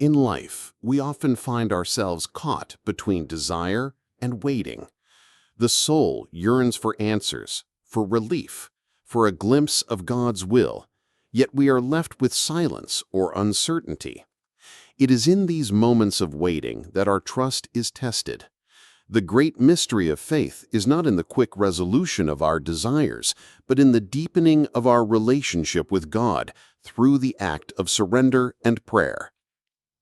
In life, we often find ourselves caught between desire and waiting. The soul yearns for answers, for relief, for a glimpse of God's will, yet we are left with silence or uncertainty. It is in these moments of waiting that our trust is tested. The great mystery of faith is not in the quick resolution of our desires, but in the deepening of our relationship with God through the act of surrender and prayer.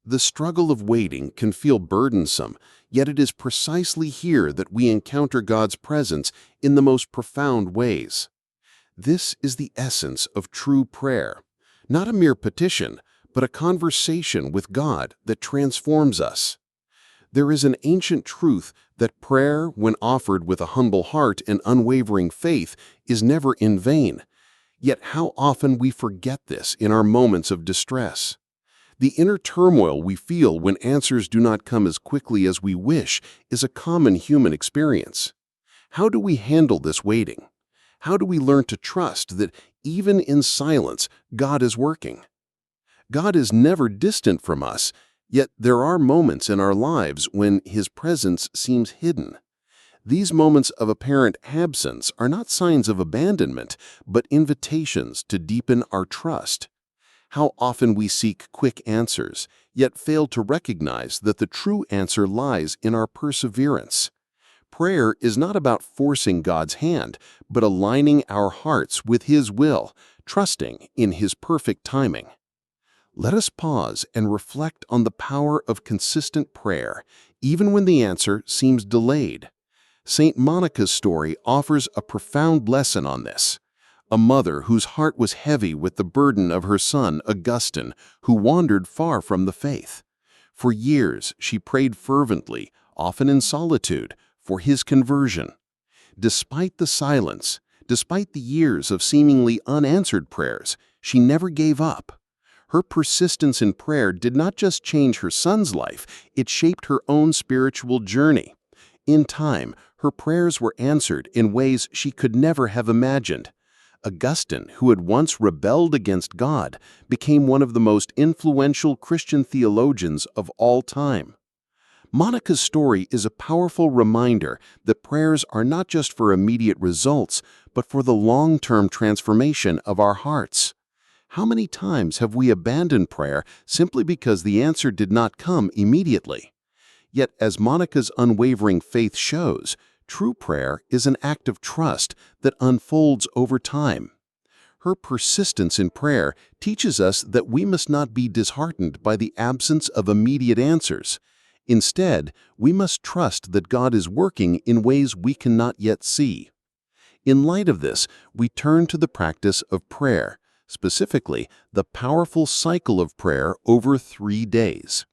The struggle of waiting can feel burdensome, yet it is precisely here that we encounter God's presence in the most profound ways. This is the essence of true prayer, not a mere petition, but a conversation with God that transforms us. There is an ancient truth that prayer, when offered with a humble heart and unwavering faith, is never in vain. Yet how often we forget this in our moments of distress. The inner turmoil we feel when answers do not come as quickly as we wish is a common human experience. How do we handle this waiting? How do we learn to trust that even in silence, God is working? God is never distant from us, yet there are moments in our lives when His presence seems hidden. These moments of apparent absence are not signs of abandonment, but invitations to deepen our trust. How often we seek quick answers, yet fail to recognize that the true answer lies in our perseverance. Prayer is not about forcing God's hand, but aligning our hearts with His will, trusting in His perfect timing. Let us pause and reflect on the power of consistent prayer, even when the answer seems delayed. St. Monica's story offers a profound lesson on this. A mother whose heart was heavy with the burden of her son, Augustine, who wandered far from the faith. For years, she prayed fervently, often in solitude, for his conversion. Despite the silence, despite the years of seemingly unanswered prayers, she never gave up. Her persistence in prayer did not just change her son's life, it shaped her own spiritual journey. In time, her prayers were answered in ways she could never have imagined. Augustine, who had once rebelled against God, became one of the most influential Christian theologians of all time. Monica's story is a powerful reminder that prayers are not just for immediate results, but for the long-term transformation of our hearts. How many times have we abandoned prayer simply because the answer did not come immediately? Yet, as Monica's unwavering faith shows, true prayer is an act of trust that unfolds over time. Her persistence in prayer teaches us that we must not be disheartened by the absence of immediate answers. Instead, we must trust that God is working in ways we cannot yet see. In light of this, we turn to the practice of prayer, specifically the powerful cycle of prayer over 3 days.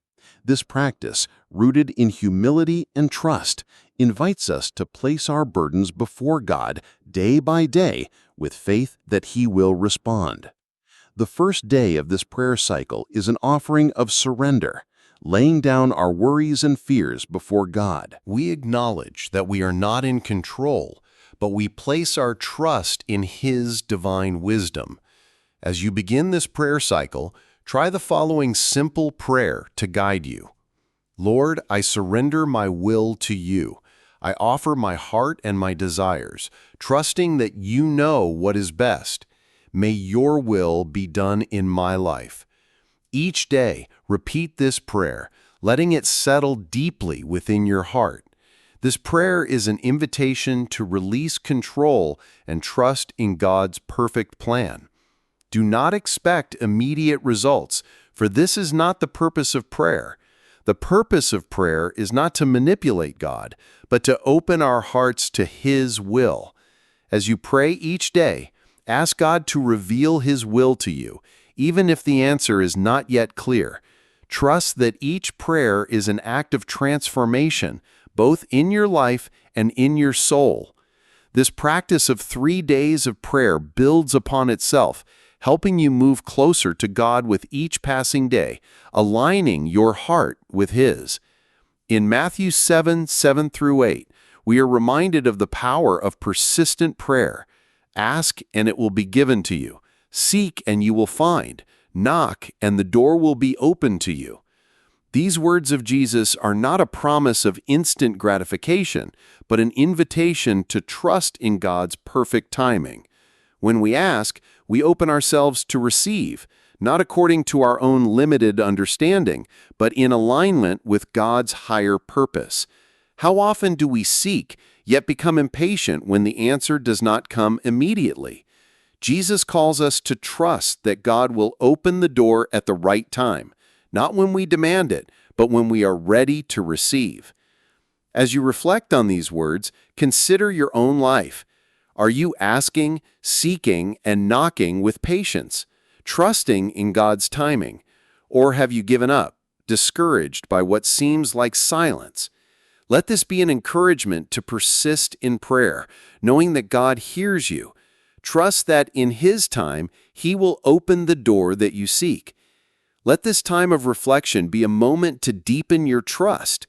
This practice, rooted in humility and trust, invites us to place our burdens before God day by day with faith that He will respond. The first day of this prayer cycle is an offering of surrender, laying down our worries and fears before God. We acknowledge that we are not in control, but we place our trust in His divine wisdom. As you begin this prayer cycle, try the following simple prayer to guide you. Lord, I surrender my will to You. I offer my heart and my desires, trusting that You know what is best. May Your will be done in my life. Each day, repeat this prayer, letting it settle deeply within your heart. This prayer is an invitation to release control and trust in God's perfect plan. Do not expect immediate results, for this is not the purpose of prayer. The purpose of prayer is not to manipulate God, but to open our hearts to His will. As you pray each day, ask God to reveal His will to you, even if the answer is not yet clear. Trust that each prayer is an act of transformation, both in your life and in your soul. This practice of 3 days of prayer builds upon itself, helping you move closer to God with each passing day, aligning your heart with His. In Matthew 7:7-8, we are reminded of the power of persistent prayer. Ask, and it will be given to you. Seek, and you will find. Knock, and the door will be opened to you. These words of Jesus are not a promise of instant gratification, but an invitation to trust in God's perfect timing. When we ask, we open ourselves to receive, not according to our own limited understanding, but in alignment with God's higher purpose. How often do we seek, yet become impatient when the answer does not come immediately? Jesus calls us to trust that God will open the door at the right time, not when we demand it, but when we are ready to receive. As you reflect on these words, consider your own life. Are you asking, seeking, and knocking with patience, trusting in God's timing? Or have you given up, discouraged by what seems like silence? Let this be an encouragement to persist in prayer, knowing that God hears you. Trust that in His time, He will open the door that you seek. Let this time of reflection be a moment to deepen your trust.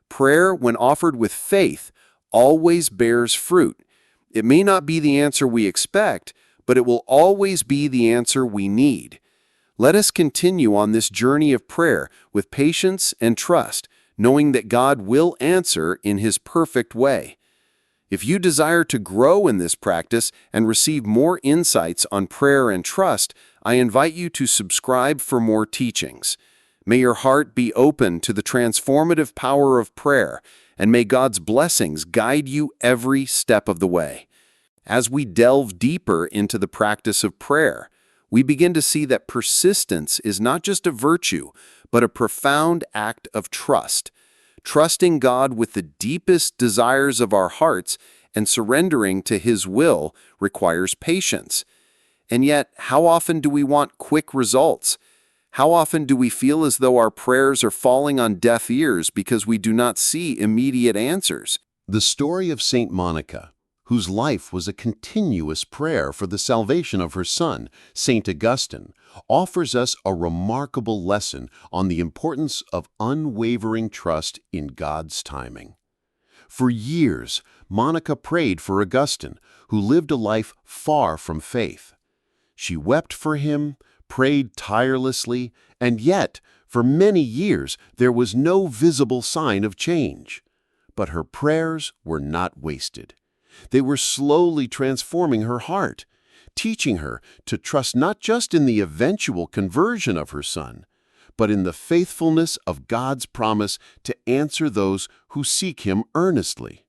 Prayer, when offered with faith, always bears fruit. It may not be the answer we expect, but it will always be the answer we need. Let us continue on this journey of prayer with patience and trust, knowing that God will answer in His perfect way. If you desire to grow in this practice and receive more insights on prayer and trust, I invite you to subscribe for more teachings. May your heart be open to the transformative power of prayer, and may God's blessings guide you every step of the way. As we delve deeper into the practice of prayer, we begin to see that persistence is not just a virtue, but a profound act of trust. Trusting God with the deepest desires of our hearts and surrendering to His will requires patience. And yet, how often do we want quick results? How often do we feel as though our prayers are falling on deaf ears because we do not see immediate answers? The story of Saint Monica, whose life was a continuous prayer for the salvation of her son, Saint Augustine, offers us a remarkable lesson on the importance of unwavering trust in God's timing. For years, Monica prayed for Augustine, who lived a life far from faith. She wept for him, prayed tirelessly, and yet, for many years, there was no visible sign of change. But her prayers were not wasted. They were slowly transforming her heart, teaching her to trust not just in the eventual conversion of her son, but in the faithfulness of God's promise to answer those who seek Him earnestly.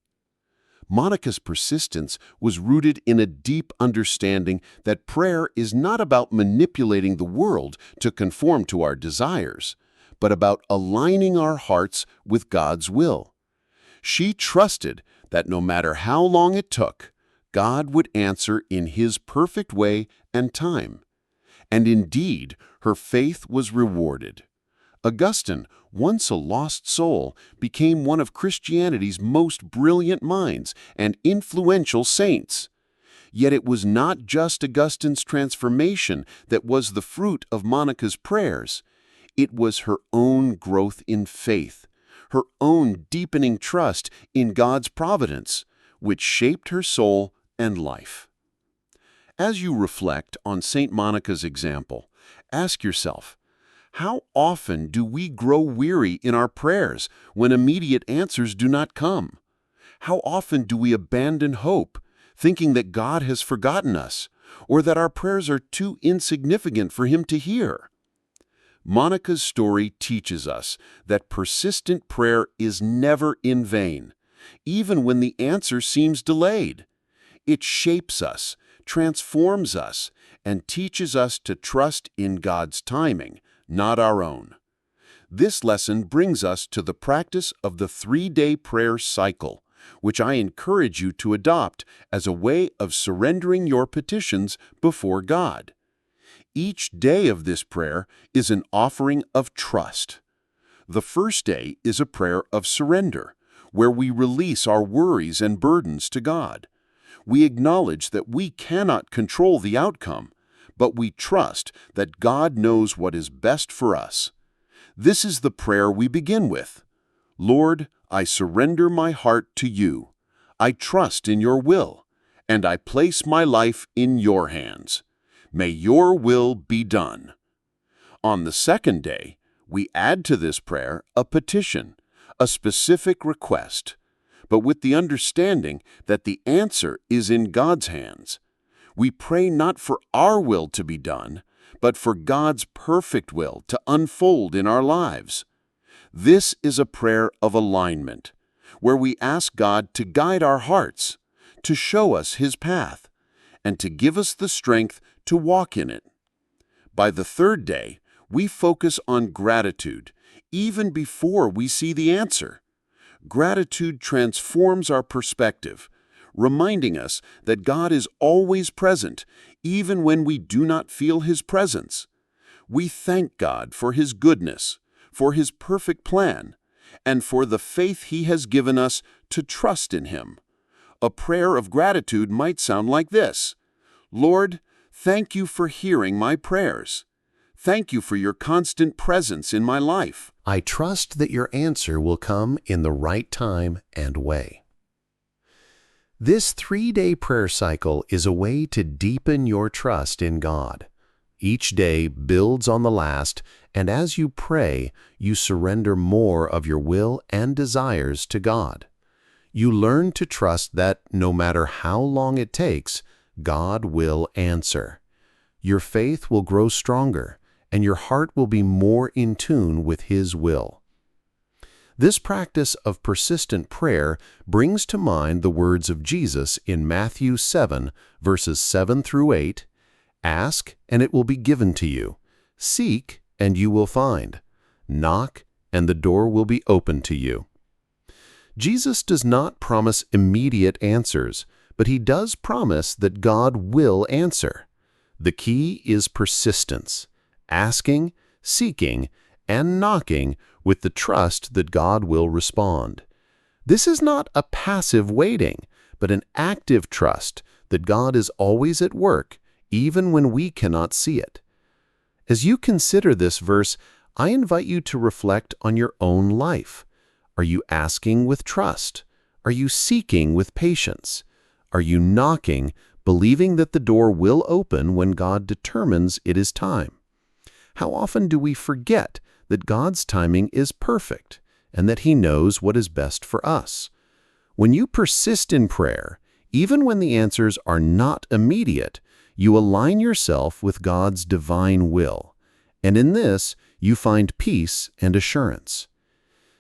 Monica's persistence was rooted in a deep understanding that prayer is not about manipulating the world to conform to our desires, but about aligning our hearts with God's will. She trusted that no matter how long it took, God would answer in His perfect way and time. And indeed, her faith was rewarded. Augustine, once a lost soul, became one of Christianity's most brilliant minds and influential saints. Yet it was not just Augustine's transformation that was the fruit of Monica's prayers. It was her own growth in faith, her own deepening trust in God's providence, which shaped her soul and life. As you reflect on St. Monica's example, ask yourself, how often do we grow weary in our prayers when immediate answers do not come? How often do we abandon hope, thinking that God has forgotten us, or that our prayers are too insignificant for Him to hear? Monica's story teaches us that persistent prayer is never in vain, even when the answer seems delayed. It shapes us, transforms us, and teaches us to trust in God's timing, not our own. This lesson brings us to the practice of the 3-day prayer cycle, which I encourage you to adopt as a way of surrendering your petitions before God. Each day of this prayer is an offering of trust. The first day is a prayer of surrender, where we release our worries and burdens to God. We acknowledge that we cannot control the outcome, but we trust that God knows what is best for us. This is the prayer we begin with. Lord, I surrender my heart to you. I trust in your will, and I place my life in your hands. May your will be done. On the second day, We add to this prayer a petition, a specific request, but with the understanding that the answer is in God's hands. We pray not for our will to be done, but for God's perfect will to unfold in our lives. This is a prayer of alignment, where we ask God to guide our hearts, to show us His path, and to give us the strength to walk in it. By the third day, we focus on gratitude, even before we see the answer. Gratitude transforms our perspective, reminding us that God is always present, even when we do not feel His presence. We thank God for His goodness, for His perfect plan, and for the faith He has given us to trust in Him. A prayer of gratitude might sound like this: Lord, thank you for hearing my prayers. Thank you for your constant presence in my life. I trust that your answer will come in the right time and way. This 3-day prayer cycle is a way to deepen your trust in God. Each day builds on the last, and as you pray, you surrender more of your will and desires to God. You learn to trust that no matter how long it takes, God will answer. Your faith will grow stronger, and your heart will be more in tune with His will. This practice of persistent prayer brings to mind the words of Jesus in Matthew 7, verses 7 through 8, "Ask, and it will be given to you. Seek, and you will find. Knock, and the door will be opened to you." Jesus does not promise immediate answers, but He does promise that God will answer. The key is persistence, asking, seeking, and knocking with the trust that God will respond. This is not a passive waiting, but an active trust that God is always at work, even when we cannot see it. As you consider this verse, I invite you to reflect on your own life. Are you asking with trust? Are you seeking with patience? Are you knocking, believing that the door will open when God determines it is time? How often do we forget that God's timing is perfect and that He knows what is best for us? When you persist in prayer, even when the answers are not immediate, you align yourself with God's divine will, and in this you find peace and assurance.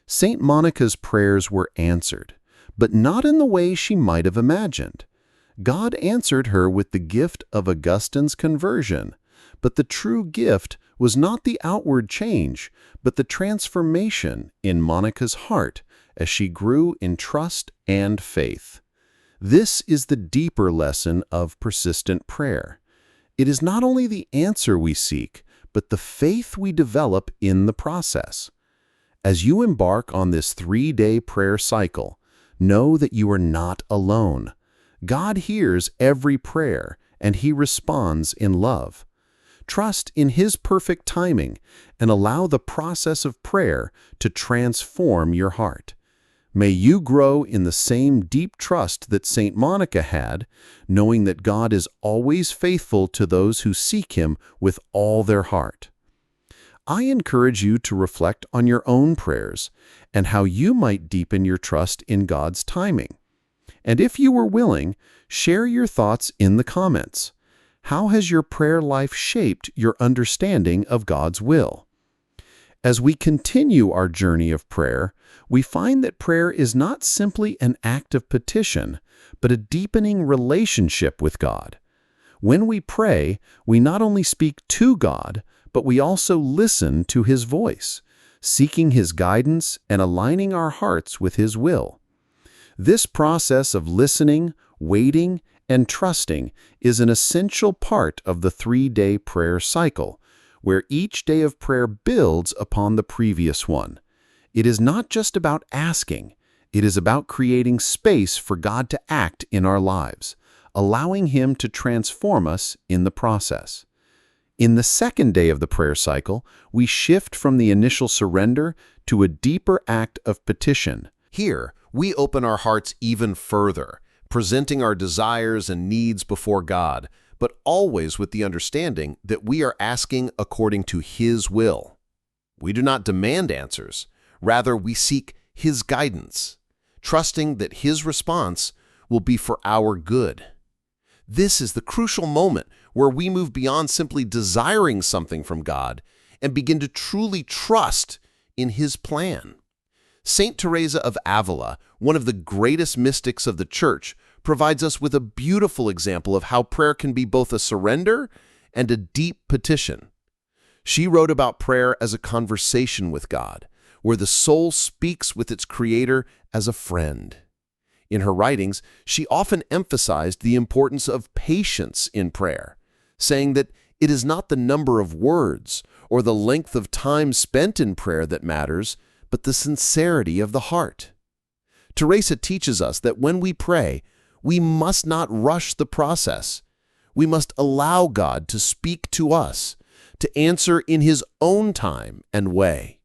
Saint Monica's prayers were answered, but not in the way she might have imagined. God answered her with the gift of Augustine's conversion, but the true gift was not the outward change, but the transformation in Monica's heart as she grew in trust and faith. This is the deeper lesson of persistent prayer. It is not only the answer we seek, but the faith we develop in the process. As you embark on this 3-day prayer cycle, know that you are not alone. God hears every prayer, and He responds in love. Trust in His perfect timing and allow the process of prayer to transform your heart. May you grow in the same deep trust that Saint Monica had, knowing that God is always faithful to those who seek Him with all their heart. I encourage you to reflect on your own prayers and how you might deepen your trust in God's timing. And if you are willing, share your thoughts in the comments. How has your prayer life shaped your understanding of God's will? As we continue our journey of prayer, we find that prayer is not simply an act of petition, but a deepening relationship with God. When we pray, we not only speak to God, but we also listen to His voice, seeking His guidance and aligning our hearts with His will. This process of listening, waiting, and trusting is an essential part of the 3-day prayer cycle, where each day of prayer builds upon the previous one. It is not just about asking, it is about creating space for God to act in our lives, allowing Him to transform us in the process. In the 2nd day of the prayer cycle, we shift from the initial surrender to a deeper act of petition. Here, we open our hearts even further, presenting our desires and needs before God, but always with the understanding that we are asking according to His will. We do not demand answers. Rather, we seek His guidance, trusting that His response will be for our good. This is the crucial moment where we move beyond simply desiring something from God and begin to truly trust in His plan. Saint Teresa of Avila, one of the greatest mystics of the Church, provides us with a beautiful example of how prayer can be both a surrender and a deep petition. She wrote about prayer as a conversation with God, where the soul speaks with its Creator as a friend. In her writings, she often emphasized the importance of patience in prayer, saying that it is not the number of words or the length of time spent in prayer that matters, but the sincerity of the heart. Teresa teaches us that when we pray, we must not rush the process. We must allow God to speak to us, to answer in His own time and way.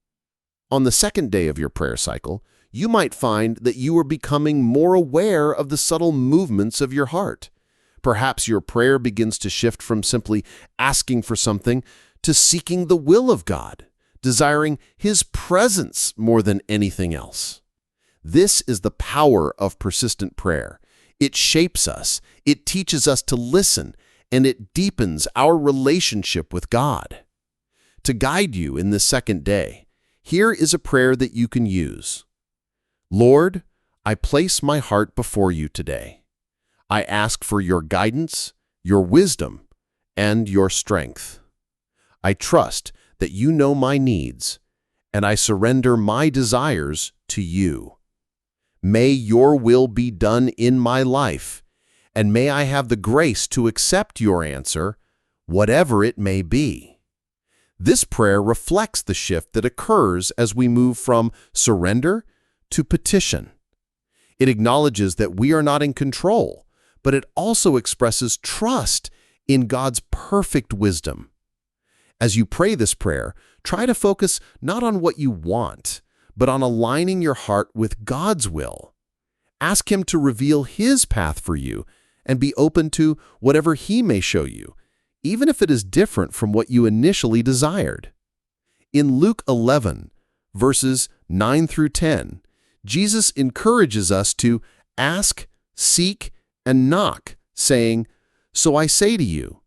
On the second day of your prayer cycle, you might find that you are becoming more aware of the subtle movements of your heart. Perhaps your prayer begins to shift from simply asking for something to seeking the will of God, desiring His presence more than anything else. This is the power of persistent prayer. It shapes us, it teaches us to listen, and it deepens our relationship with God. To guide you in this second day, here is a prayer that you can use. Lord, I place my heart before you today. I ask for your guidance, your wisdom, and your strength. I trust that you know my needs, and I surrender my desires to you. May your will be done in my life, and may I have the grace to accept your answer, whatever it may be. This prayer reflects the shift that occurs as we move from surrender to petition. It acknowledges that we are not in control, but it also expresses trust in God's perfect wisdom. As you pray this prayer, try to focus not on what you want, but on aligning your heart with God's will. Ask Him to reveal His path for you and be open to whatever He may show you, even if it is different from what you initially desired. In Luke 11, verses 9 through 10, Jesus encourages us to ask, seek, and knock, saying, "So I say to you,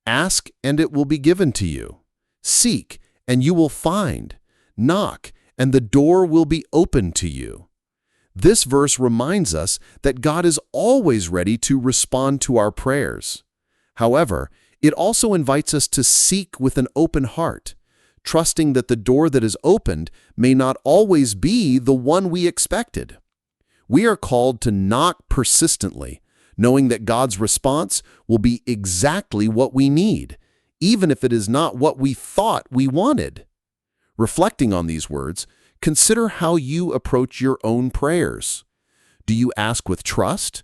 ask and it will be given to you. Seek and you will find. Knock and the door will be opened to you." This verse reminds us that God is always ready to respond to our prayers. However, it also invites us to seek with an open heart, trusting that the door that is opened may not always be the one we expected. We are called to knock persistently, knowing that God's response will be exactly what we need, even if it is not what we thought we wanted. Reflecting on these words, consider how you approach your own prayers. Do you ask with trust?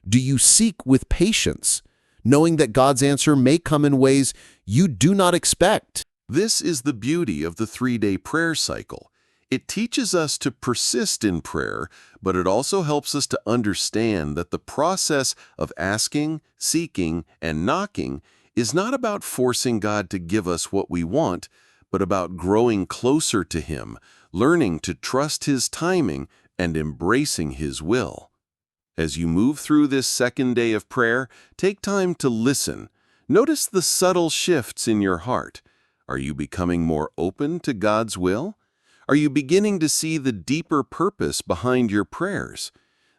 Do you seek with patience, knowing that God's answer may come in ways you do not expect? This is the beauty of the 3-day prayer cycle. It teaches us to persist in prayer, but it also helps us to understand that the process of asking, seeking, and knocking is not about forcing God to give us what we want, but about growing closer to Him, learning to trust His timing, and embracing His will. As you move through this second day of prayer, take time to listen. Notice the subtle shifts in your heart. Are you becoming more open to God's will? Are you beginning to see the deeper purpose behind your prayers?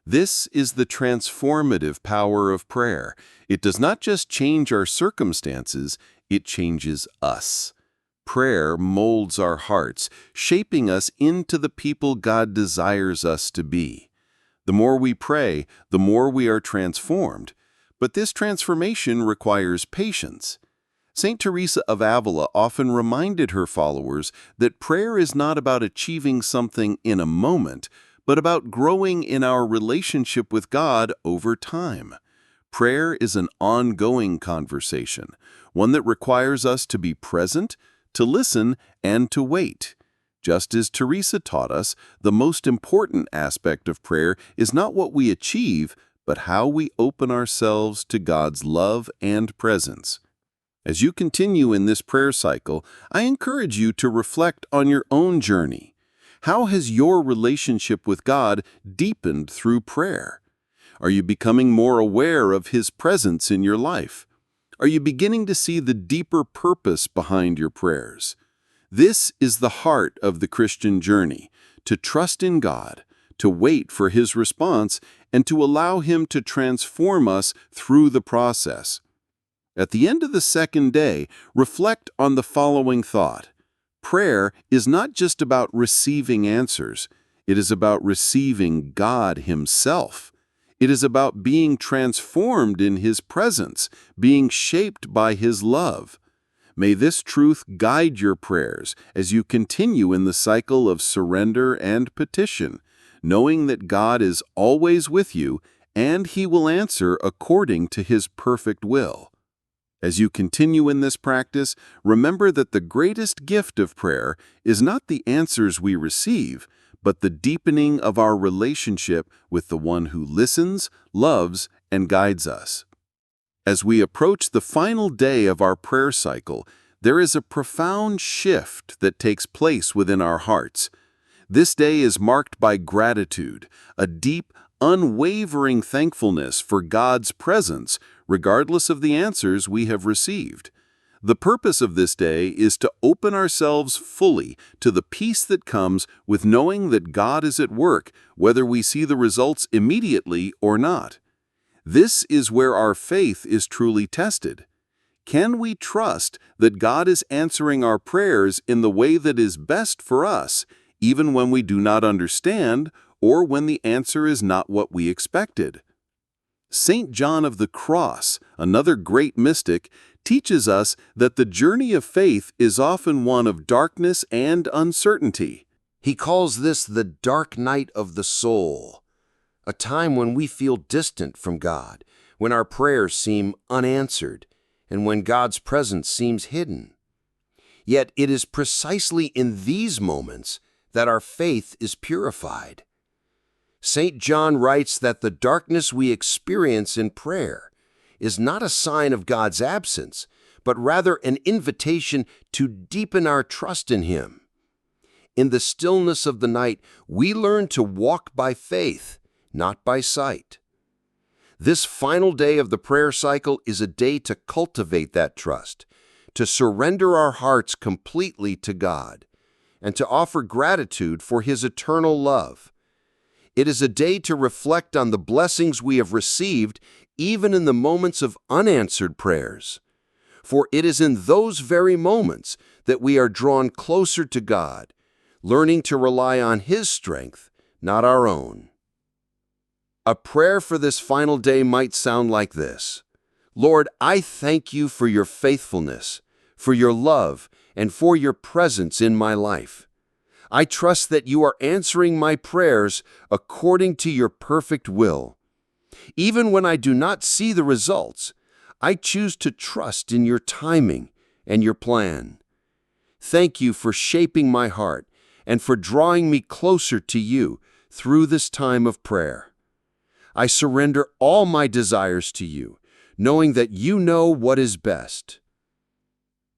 This is the transformative power of prayer. It does not just change our circumstances, it changes us. Prayer molds our hearts, shaping us into the people God desires us to be. The more we pray, the more we are transformed. But this transformation requires patience. Saint Teresa of Avila often reminded her followers that prayer is not about achieving something in a moment, but about growing in our relationship with God over time. Prayer is an ongoing conversation, one that requires us to be present, to listen, and to wait. Just as Teresa taught us, the most important aspect of prayer is not what we achieve, but how we open ourselves to God's love and presence. As you continue in this prayer cycle, I encourage you to reflect on your own journey. How has your relationship with God deepened through prayer? Are you becoming more aware of His presence in your life? Are you beginning to see the deeper purpose behind your prayers? This is the heart of the Christian journey, to trust in God, to wait for His response, and to allow Him to transform us through the process. At the end of the second day, reflect on the following thought. Prayer is not just about receiving answers. It is about receiving God Himself. It is about being transformed in His presence, being shaped by His love. May this truth guide your prayers as you continue in the cycle of surrender and petition, knowing that God is always with you and He will answer according to His perfect will. As you continue in this practice, remember that the greatest gift of prayer is not the answers we receive, but the deepening of our relationship with the One who listens, loves, and guides us. As we approach the final day of our prayer cycle, there is a profound shift that takes place within our hearts. This day is marked by gratitude, a deep, unwavering thankfulness for God's presence, regardless of the answers we have received. The purpose of this day is to open ourselves fully to the peace that comes with knowing that God is at work, whether we see the results immediately or not. This is where our faith is truly tested. Can we trust that God is answering our prayers in the way that is best for us, even when we do not understand or when the answer is not what we expected? St. John of the Cross, another great mystic, teaches us that the journey of faith is often one of darkness and uncertainty. He calls this the dark night of the soul, a time when we feel distant from God, when our prayers seem unanswered, and when God's presence seems hidden. Yet it is precisely in these moments that our faith is purified. St. John writes that the darkness we experience in prayer is not a sign of God's absence, but rather an invitation to deepen our trust in Him. In the stillness of the night, we learn to walk by faith, not by sight. This final day of the prayer cycle is a day to cultivate that trust, to surrender our hearts completely to God, and to offer gratitude for His eternal love. It is a day to reflect on the blessings we have received even in the moments of unanswered prayers. For it is in those very moments that we are drawn closer to God, learning to rely on His strength, not our own. A prayer for this final day might sound like this: Lord, I thank You for Your faithfulness, for Your love, and for Your presence in my life. I trust that You are answering my prayers according to Your perfect will. Even when I do not see the results, I choose to trust in Your timing and Your plan. Thank You for shaping my heart and for drawing me closer to You through this time of prayer. I surrender all my desires to You, knowing that You know what is best.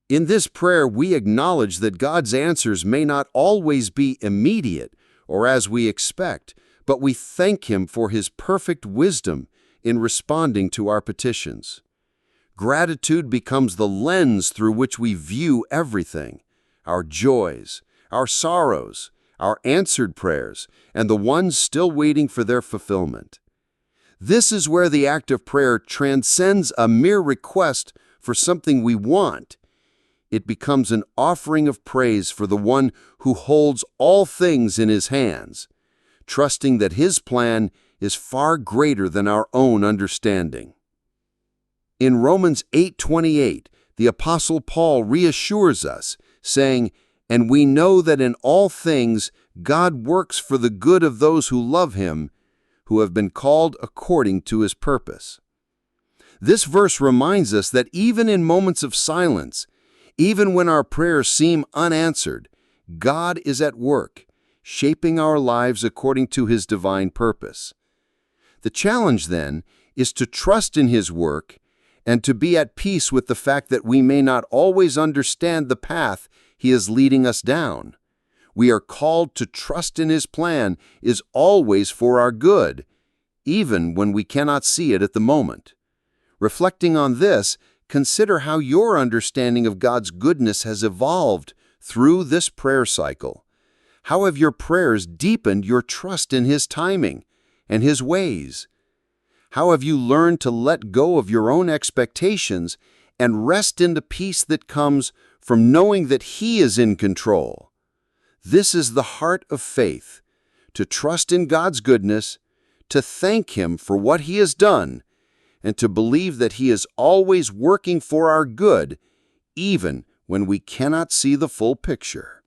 In this prayer, we acknowledge that God's answers may not always be immediate or as we expect, but we thank Him for His perfect wisdom in responding to our petitions. Gratitude becomes the lens through which we view everything: our joys, our sorrows, our answered prayers, and the ones still waiting for their fulfillment. This is where the act of prayer transcends a mere request for something we want. It becomes an offering of praise for the One who holds all things in His hands, trusting that His plan is far greater than our own understanding. In Romans 8:28, the Apostle Paul reassures us, saying, "And we know that in all things God works for the good of those who love Him, who have been called according to His purpose." This verse reminds us that even in moments of silence, even when our prayers seem unanswered, God is at work, shaping our lives according to His divine purpose. The challenge, then, is to trust in His work and to be at peace with the fact that we may not always understand the path He is leading us down. We are called to trust in His plan is always for our good, even when we cannot see it at the moment. Reflecting on this, consider how your understanding of God's goodness has evolved through this prayer cycle. How have your prayers deepened your trust in His timing and His ways? How have you learned to let go of your own expectations and rest in the peace that comes from knowing that He is in control? This is the heart of faith, to trust in God's goodness, to thank Him for what He has done, and to believe that He is always working for our good, even when we cannot see the full picture.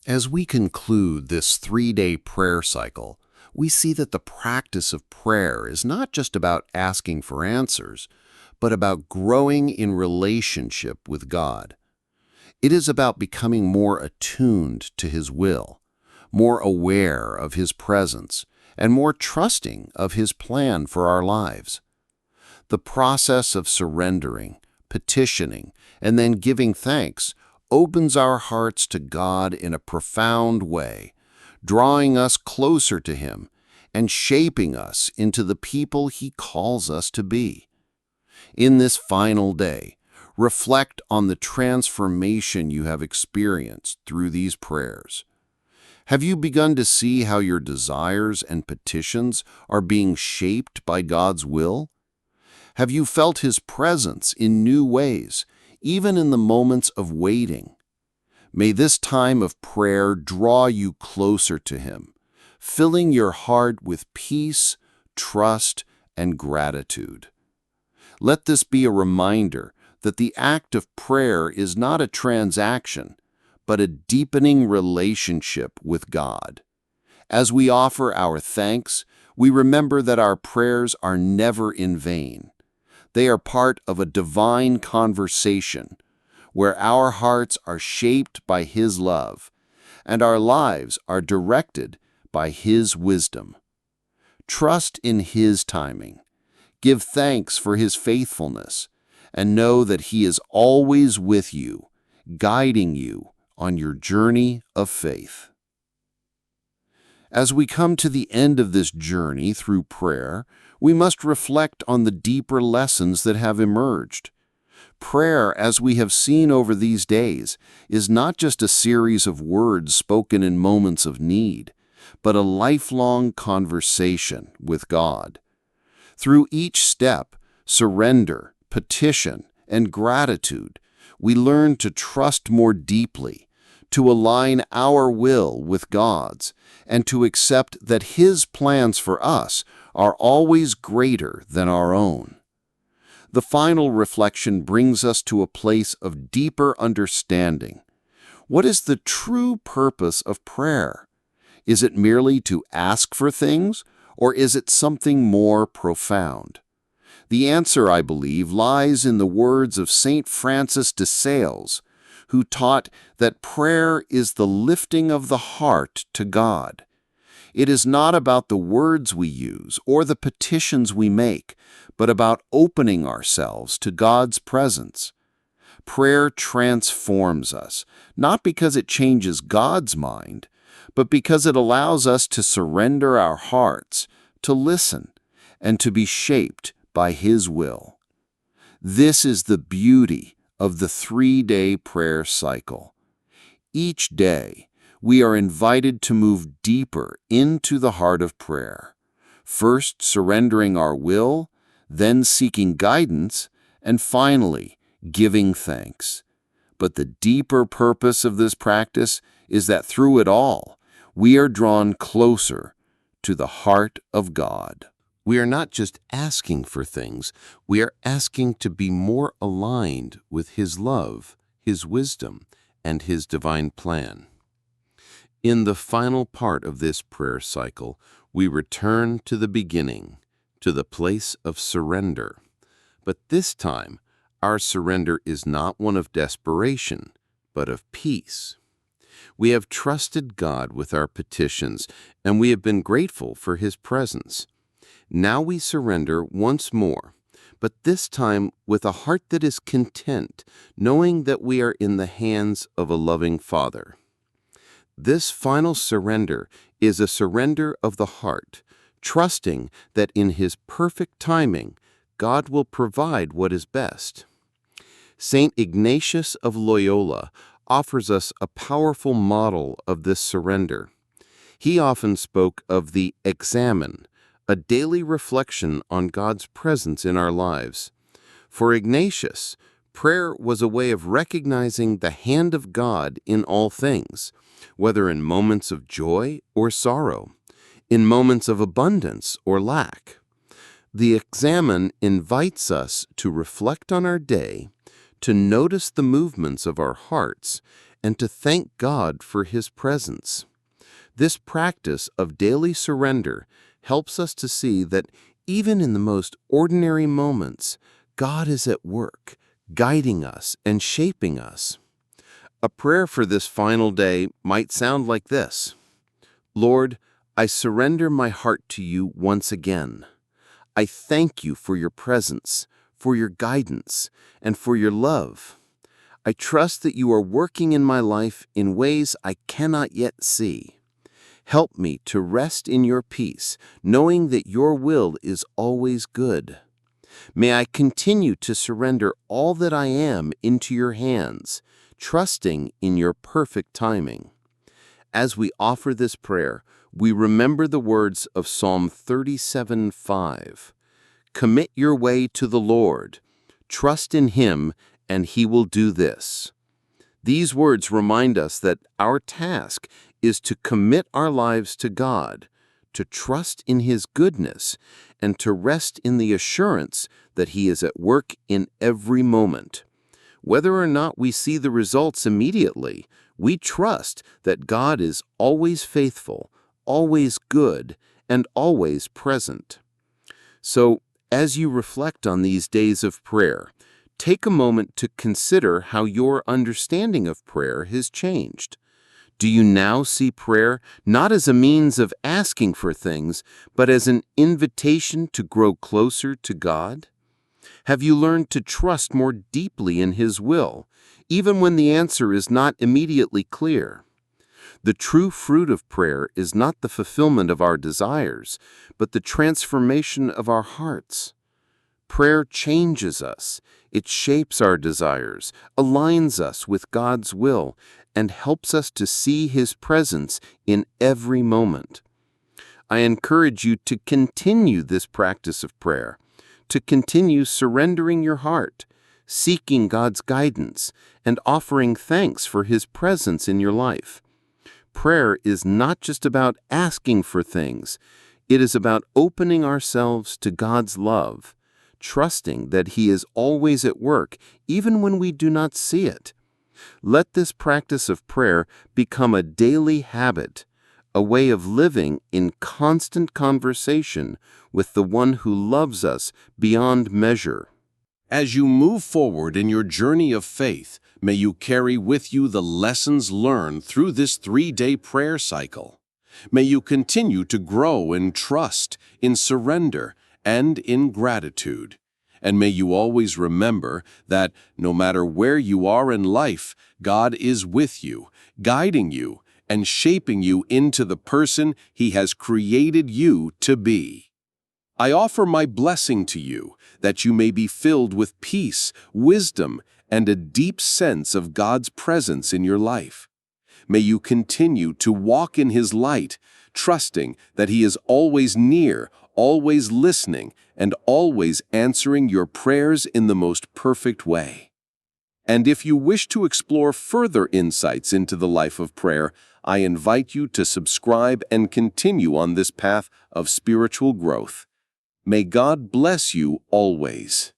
As we conclude this 3-day prayer cycle, we see that the practice of prayer is not just about asking for answers, but about growing in relationship with God. It is about becoming more attuned to His will, more aware of His presence, and more trusting of His plan for our lives. The process of surrendering, petitioning, and then giving thanks opens our hearts to God in a profound way, drawing us closer to Him and shaping us into the people He calls us to be. In this final day, reflect on the transformation you have experienced through these prayers. Have you begun to see how your desires and petitions are being shaped by God's will? Have you felt His presence in new ways, even in the moments of waiting? May this time of prayer draw you closer to Him, filling your heart with peace, trust, and gratitude. Let this be a reminder that the act of prayer is not a transaction, but a deepening relationship with God. As we offer our thanks, we remember that our prayers are never in vain. They are part of a divine conversation where our hearts are shaped by His love and our lives are directed by His wisdom. Trust in His timing. Give thanks for His faithfulness, and know that He is always with you, guiding you on your journey of faith. As we come to the end of this journey through prayer, we must reflect on the deeper lessons that have emerged. Prayer, as we have seen over these days, is not just a series of words spoken in moments of need, but a lifelong conversation with God. Through each step, surrender, petition, and gratitude, we learn to trust more deeply, to align our will with God's, and to accept that His plans for us are always greater than our own. The final reflection brings us to a place of deeper understanding. What is the true purpose of prayer? Is it merely to ask for things, or is it something more profound? The answer, I believe, lies in the words of St. Francis de Sales, who taught that prayer is the lifting of the heart to God. It is not about the words we use or the petitions we make, but about opening ourselves to God's presence. Prayer transforms us, not because it changes God's mind, but because it allows us to surrender our hearts, to listen, and to be shaped by His will. This is the beauty of the 3-day prayer cycle. Each day, we are invited to move deeper into the heart of prayer, first surrendering our will, then seeking guidance, and finally, giving thanks. But the deeper purpose of this practice is that through it all, we are drawn closer to the heart of God. We are not just asking for things, we are asking to be more aligned with His love, His wisdom, and His divine plan. In the final part of this prayer cycle, we return to the beginning, to the place of surrender. But this time, our surrender is not one of desperation, but of peace. We have trusted God with our petitions, and we have been grateful for His presence. Now we surrender once more, but this time with a heart that is content, knowing that we are in the hands of a loving Father. This final surrender is a surrender of the heart, trusting that in His perfect timing, God will provide what is best. Saint Ignatius of Loyola offers us a powerful model of this surrender. He often spoke of the examen, a daily reflection on God's presence in our lives. For Ignatius, prayer was a way of recognizing the hand of God in all things, whether in moments of joy or sorrow, in moments of abundance or lack. The examen invites us to reflect on our day, to notice the movements of our hearts, and to thank God for His presence. This practice of daily surrender helps us to see that even in the most ordinary moments, God is at work, guiding us and shaping us. A prayer for this final day might sound like this: Lord, I surrender my heart to you once again. I thank you for your presence, for your guidance, and for your love. I trust that you are working in my life in ways I cannot yet see. Help me to rest in your peace, knowing that your will is always good. May I continue to surrender all that I am into your hands, trusting in your perfect timing. As we offer this prayer, we remember the words of Psalm 37:5. Commit your way to the Lord. Trust in Him, and He will do this. These words remind us that our task is to commit our lives to God, to trust in His goodness, and to rest in the assurance that He is at work in every moment. Whether or not we see the results immediately, we trust that God is always faithful, always good, and always present. So, as you reflect on these days of prayer, take a moment to consider how your understanding of prayer has changed. Do you now see prayer not as a means of asking for things, but as an invitation to grow closer to God? Have you learned to trust more deeply in His will, even when the answer is not immediately clear? The true fruit of prayer is not the fulfillment of our desires, but the transformation of our hearts. Prayer changes us. It shapes our desires, aligns us with God's will, and helps us to see His presence in every moment. I encourage you to continue this practice of prayer, to continue surrendering your heart, seeking God's guidance, and offering thanks for His presence in your life. Prayer is not just about asking for things. It is about opening ourselves to God's love, trusting that He is always at work, even when we do not see it. Let this practice of prayer become a daily habit, a way of living in constant conversation with the One who loves us beyond measure. As you move forward in your journey of faith, may you carry with you the lessons learned through this 3-day prayer cycle. May you continue to grow in trust, in surrender, and in gratitude. And may you always remember that no matter where you are in life, God is with you, guiding you, and shaping you into the person He has created you to be. I offer my blessing to you, that you may be filled with peace, wisdom, and a deep sense of God's presence in your life. May you continue to walk in His light, trusting that He is always near, always listening, and always answering your prayers in the most perfect way. And if you wish to explore further insights into the life of prayer, I invite you to subscribe and continue on this path of spiritual growth. May God bless you always.